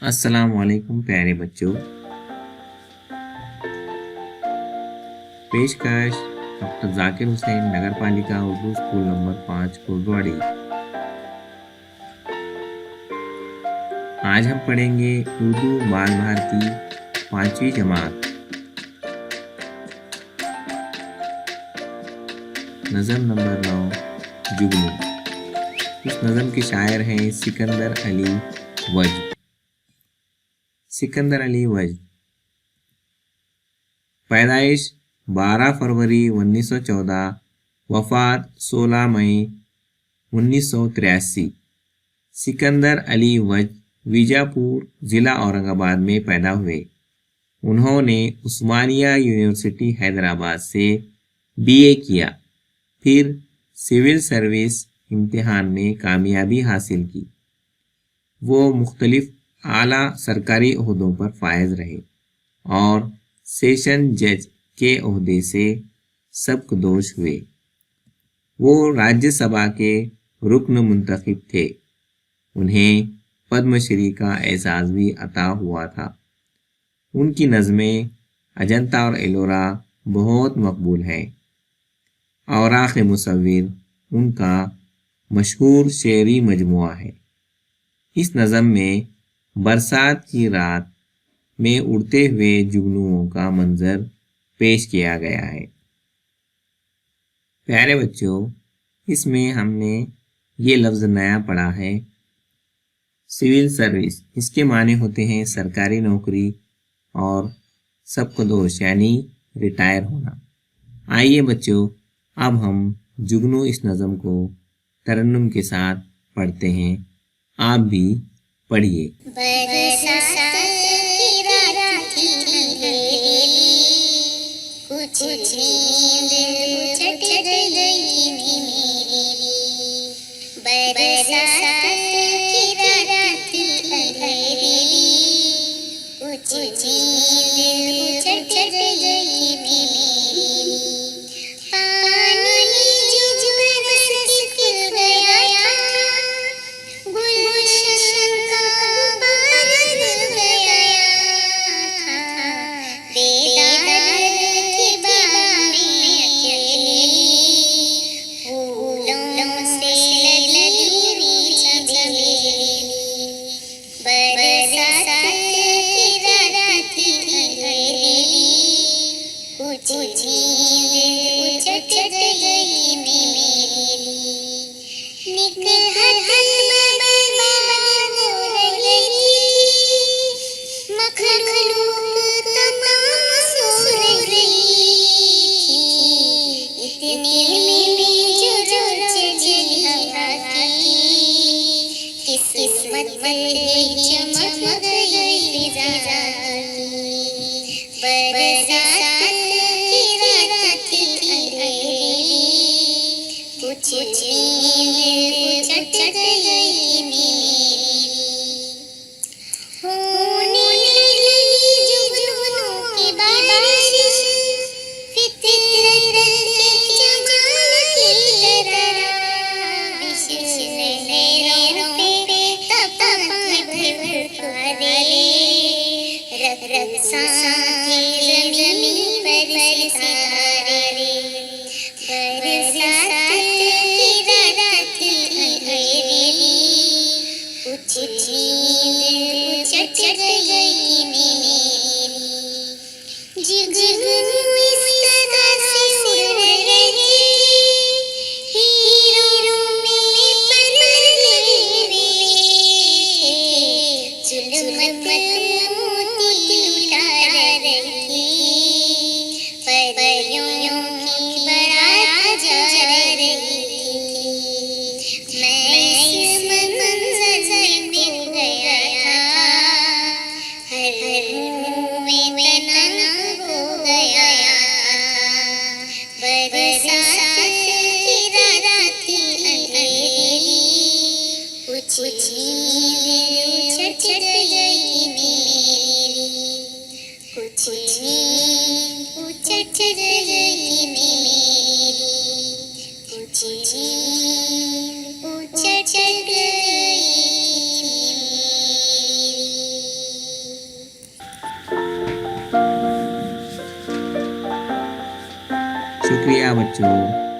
अस्सलाम वालेकुम प्यारे बच्चों। पेशकश डॉक्टर जाकिर हुसैन, नगर पालिका उर्दू स्कूल नंबर 5 कुर्डवाड़ी। आज हम पढ़ेंगे उर्दू बाल भारती 5वीं जमात। नज़म नंबर 9 जुगनू। इस नज़म के शायर हैं सिकंदर अली वज। सिकंदर अली वज पैदाइश 12 फरवरी 1914, वफ़ात 16 मई 1983। सिकंदर अली वज बीजापुर ज़िला औरंगाबाद में पैदा हुए। उन्होंने उस्मानिया यूनिवर्सिटी हैदराबाद से बीए किया, फिर सिविल सर्विस इम्तिहान में कामयाबी हासिल की। वो मुख्तलिफ आला सरकारी ओहदों पर फायज रहे और सेशन जज के ओहदे से सब्कदोश हुए। वो राज्यसभा के रुकन मुंतखब थे। उन्हें पद्मश्री का एजाज़ भी अता हुआ था। उनकी नज़में अजंता और एलोरा बहुत मकबूल हैं। औराक़ मुसव्विर उनका मशहूर शेरी मजमुआ है। इस नज़म में बरसात की रात में उड़ते हुए जुगनुओं का मंजर पेश किया गया है। प्यारे बच्चों, इसमें हमने ये लफ्ज़ नया पढ़ा है, सिविल सर्विस। इसके माने होते हैं सरकारी नौकरी और सब्कदोश यानी रिटायर होना। आइए बच्चों, अब हम जुगनू इस नज़म को तरन्नुम के साथ पढ़ते हैं। आप भी पढ़िए। बरसात की रात थी अंधेरी, कुछ नींद उचट गई मेरी। बरसात की रात थी अंधेरी, कुछ नींद उचट गई मेरी। पानी जो बरस के गया था, गुलशन का गुबार बन गया था। बेदार की बात में अकेली, फूलों से लगी हुई चमेली। बरसात की रात थी अंधेरी, कुछ नींद उचट गई मेरी। निकहत बर्बाद हो रही थी, मखलूक तमाम सो रही थी। इतने में जो चली हवा की, किस्मत चमक गई फिजा की। बरसात की रात थी अंधेरी, कुछ नींद उचट गई मेरी। होने लगी जुगनुओं की बारिश, फितरत के जमाल की तराश। लहरों पे तूफान भड़का दे, रक्षा की ज़मीन पर सितारे। बरसात की रात थी अंधेरी, कुछ नींद उचट गई मेरी। जुगनू इस तरह से उड़ रहे थे, हीरों में परले हुए थे। जुल्मत मोती लुटा रही थी, परियों की बारात जा रही थी। मैं इस मंज़र में खो गया था, हर मुँह में तन्हा हो गया था। बरसात की रात थी अंधेरी, कुछ नींद उचट गई मेरी। कुछ नींद उचट गई मेरी। कुछ नींद उचट गई मेरी। शुक्रिया बच्चों।